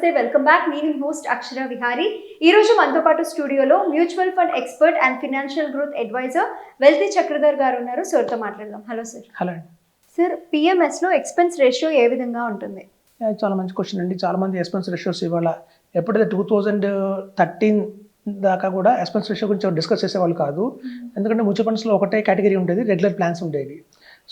నమస్తే welcome back. నేను host Akshara Vihari. ఈ రోజు మనతో పాటు స్టూడియోలో mutual fund expert and financial growth advisor wealthy Chakradhar గారు ఉన్నారు. సార్తో మాట్లాడదాం. Hello sir. హలో సార్, పిఎంఎస్లో ఎక్స్పెన్స్ రేషియో ఏ విధంగా ఉంటుంది? చాలా మంచి క్వశ్చన్ అండి. చాలా మంది ఎక్స్పెన్స్ రేషియోస్ ఇవాళ ఎప్పుడైతే 2013 దాకా కూడా ఎక్స్పెన్స్ రేషియో గురించి డిస్కస్ చేసేవాళ్ళు కాదు. ఎందుకంటే మ్యూచువల్ ఫండ్స్లో ఒకటే కేటగిరీ ఉండేది, రెగ్యులర్ ప్లాన్స్ ఉండేవి.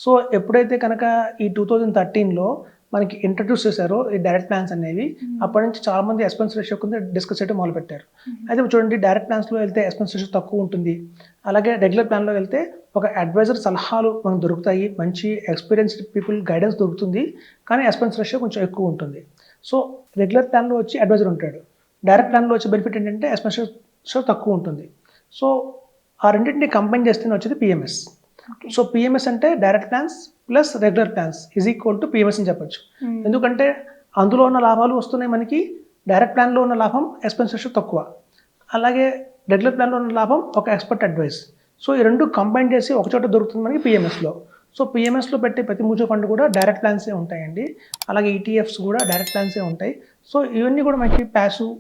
సో ఎప్పుడైతే కనుక ఈ 2013లో మనకి ఇంట్రడ్యూస్ చేశారో ఈ డైరెక్ట్ ప్లాన్స్ అనేవి, అప్పటి నుంచి చాలా మంది ఎక్స్పెన్స్ రేషియో కింద డిస్కస్ చేయడం మొదలుపెట్టారు. అయితే చూడండి, డైరెక్ట్ ప్లాన్స్లో వెళ్తే ఎక్స్పెన్స్ రేషియో తక్కువ ఉంటుంది. అలాగే రెగ్యులర్ ప్లాన్లో వెళ్తే ఒక అడ్వైజర్ సలహాలు మనకు దొరుకుతాయి, మంచి ఎక్స్పీరియన్స్డ్ పీపుల్ గైడెన్స్ దొరుకుతుంది, కానీ ఎక్స్పెన్స్ రేషియో కొంచెం ఎక్కువ ఉంటుంది. సో రెగ్యులర్ ప్లాన్లో వచ్చి అడ్వైజర్ ఉంటాడు, డైరెక్ట్ ప్లాన్లో వచ్చే బెనిఫిట్ ఏంటంటే ఎక్స్పెన్స్ రేషియో తక్కువ ఉంటుంది. సో ఆ రెండింటిని కంబైన్ చేస్తేనే వచ్చేది పిఎంఎస్. సో పిఎంఎస్ అంటే direct plans plus regular plans is equal to PMS అని చెప్పొచ్చు. ఎందుకంటే అందులో ఉన్న లాభాలు వస్తున్నాయి మనకి, డైరెక్ట్ ప్లాన్లో ఉన్న లాభం ఎక్స్పెన్స్ రేషియో తక్కువ, అలాగే రెగ్యులర్ ప్లాన్లో ఉన్న లాభం ఒక ఎక్స్పర్ట్ అడ్వైస్. సో ఈ రెండు కంబైన్ చేసి ఒకచోట దొరుకుతుంది మనకి పిఎంఎస్లో. సో పిఎంఎస్లో పెట్టే ప్రతి మ్యూచువల్ ఫండ్ కూడా డైరెక్ట్ ప్లాన్సే ఉంటాయండి. అలాగే ఈటీఎఫ్స్ కూడా డైరెక్ట్ ప్లాన్సే ఉంటాయి. సో ఇవన్నీ కూడా మనకి ప్యాసివ్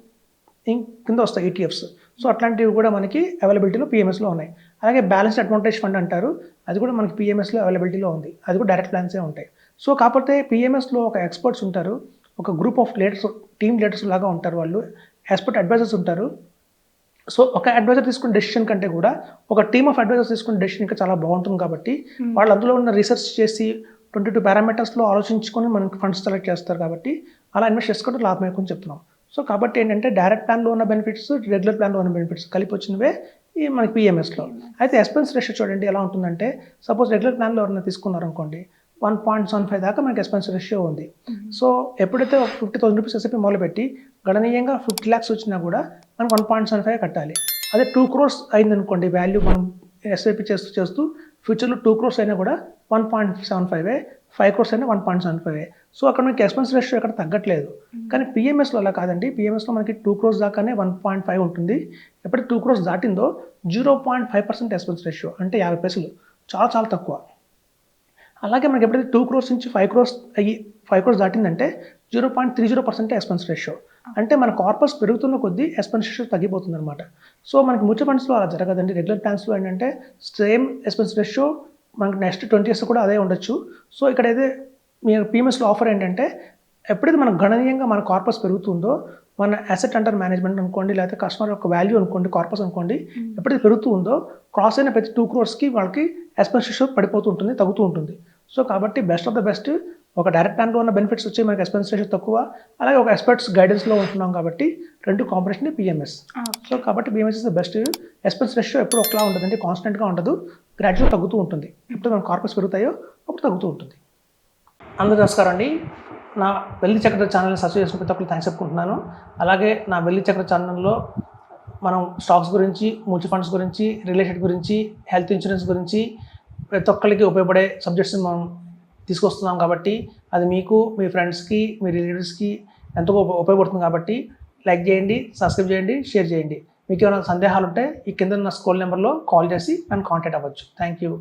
కింద వస్తాయి ఈటీఎఫ్స్. సో అట్లాంటివి కూడా మనకి అవైలబిలిటీలో పిఎంఎస్లో ఉన్నాయి. అలాగే బ్యాలెన్స్డ్ అడ్వాంటేజ్ ఫండ్ అంటారు, అది కూడా మనకి పిఎంఎస్లో అవైలబిలిటీలో ఉంది, అది కూడా డైరెక్ట్ ప్లాన్సే ఉంటాయి. సో కాకపోతే పిఎంఎస్లో ఒక ఎక్స్పర్ట్స్ ఉంటారు, ఒక group of leaders, team leaders లాగా ఉంటారు, వాళ్ళు ఎక్స్పర్ట్ అడ్వైజర్స్ ఉంటారు. సో ఒక అడ్వైజర్ తీసుకున్న డెసిషన్ కంటే కూడా ఒక టీమ్ ఆఫ్ అడ్వైజర్స్ తీసుకున్న డెసిషన్ ఇంకా చాలా బాగుంటుంది. కాబట్టి వాళ్ళు అందులో ఉన్న రీసెర్చ్ చేసి 22 పారామీటర్స్లో ఆలోచించుకొని మనకి ఫండ్స్ సెలెక్ట్ చేస్తారు. కాబట్టి అలా ఇన్వెస్ట్ చేసుకోవడం లాభం ఎక్కువ చెప్తున్నాం. సో కాబట్టి ఏంటంటే డైరెక్ట్ ప్లాన్లో ఉన్న బెనిఫిట్స్, రెగ్యులర్ ప్లాన్లో ఉన్న బెనిఫిట్స్ కలిపి వచ్చినవే ఈ మనకి పిఎంఎస్లో. అయితే ఎక్స్పెన్స్ రేషియో చూడండి ఎలా ఉంటుందంటే, సపోజ్ రెగ్యులర్ ప్లాన్లో ఎవరైనా తీసుకున్నారనుకోండి, 1.75 దాకా మనకి ఎక్స్పెన్స్ రేషియో ఉంది. సో ఎప్పుడైతే 50,000 రూపీస్ ఎస్ఐపి మొదలుపెట్టి గణనీయంగా 50 lakhs వచ్చినా కూడా మనకు 1.75 కట్టాలి. అదే 2 crores అయిందనుకోండి వాల్యూ, మనం ఎస్ఐపి చేస్తూ ఫ్యూచర్లో 2 crores అయినా కూడా 1.75, 5 crores అయినా 1.75. సో అక్కడ మనకి ఎక్స్పెన్స్ రేషియో ఎక్కడ తగ్గట్లేదు. కానీ పిఎంఎస్లో అలా కాదండి. పిఎంఎస్లో మనకి 2 crores దాకానే 1.5 ఉంటుంది. ఎప్పుడైతే 2 crores దాటిందో 0.5% ఎక్స్పెన్స్ రేషియో, అంటే 50 పైసలు, చాలా చాలా తక్కువ. అలాగే మనకి ఎప్పుడైతే 2 crores నుంచి 5 crores అయ్యి 5 crores దాటిందంటే 0.30% ఎక్స్పెన్స్ రేషియో. అంటే మన కార్పస్ పెరుగుతున్న కొద్దీ ఎక్స్పెన్స్ రేషియో తగ్గిపోతుంది అనమాట. సో మనకి మ్యూచువల్ ఫండ్స్లో అలా జరగదండి. రెగ్యులర్ ప్లాన్స్లో ఏంటంటే సేమ్ ఎక్స్పెన్స్ రేషియో మనకి నెక్స్ట్ 20 years కూడా అదే ఉండొచ్చు. సో ఇక్కడైతే మీరు పిఎంఎస్లో ఆఫర్ ఏంటంటే, ఎప్పుడైతే మనకు గణనీయంగా మన కార్పస్ పెరుగుతుందో, మన అసెట్ అండర్ మేనేజ్మెంట్ అనుకోండి, లేకపోతే కస్టమర్ యొక్క వాల్యూ అనుకోండి, కార్పస్ అనుకోండి, ఎప్పుడైతే పెరుగుతూ ఉందో క్రాస్ అయిన ప్రతి 2 crores వాళ్ళకి ఎక్స్పెన్స్ రేషియో పడిపోతూ ఉంటుంది, తగ్గుతూ ఉంటుంది. సో కాబట్టి బెస్ట్ ఆఫ్ ద బెస్ట్ ఒక డైరెక్ట్ ప్లాన్లో ఉన్న బెనిఫిట్స్ వచ్చి మనకి ఎక్స్పెన్స్ రేషియో తక్కువ, అలాగే ఒక ఎక్స్పర్ట్స్ గైడెన్స్లో ఉంటున్నాం కాబట్టి రెండు కాంబినేషన్ పిఎంఎస్. సో కాబట్టి PMS is the best. Expense ratio ఎప్పుడు ఒకలా ఉంటుందంటే కాన్స్టెంట్గా ఉండదు, గ్రాడ్యువల్ తగ్గుతూ ఉంటుంది. ఎప్పుడు మన కార్పస్ పెరుగుతాయో అప్పుడు తగ్గుతూ ఉంటుంది. అందరూ నమస్కారం అండి. నా వెల్తి చక్ర ఛానల్ని సబ్స్క్రైబ్ చేసుకుని ప్రతి ఒక్కరికి థ్యాంక్స్ చెప్పుకుంటున్నాను. అలాగే నా వెల్తి చక్ర ఛానల్లో మనం స్టాక్స్ గురించి, మ్యూచువల్ ఫండ్స్ గురించి, రియల్ ఎస్టేట్ గురించి, హెల్త్ ఇన్సూరెన్స్ గురించి ప్రతి ఒక్కరికి ఉపయోగపడే సబ్జెక్ట్స్ని మనం తీసుకొస్తున్నాం. కాబట్టి అది మీకు, మీ ఫ్రెండ్స్కి, మీ రిలేటివ్స్కి ఎంతో ఉపయోగపడుతుంది. కాబట్టి లైక్ చేయండి, సబ్స్క్రైబ్ చేయండి, షేర్ చేయండి. మీకు ఏమైనా సందేహాలు ఉంటే ఈ కింద ఉన్న స్క్రోల్ నెంబర్లో కాల్ చేసి నన్ను కాంటాక్ట్ అవ్వచ్చు. Thank you.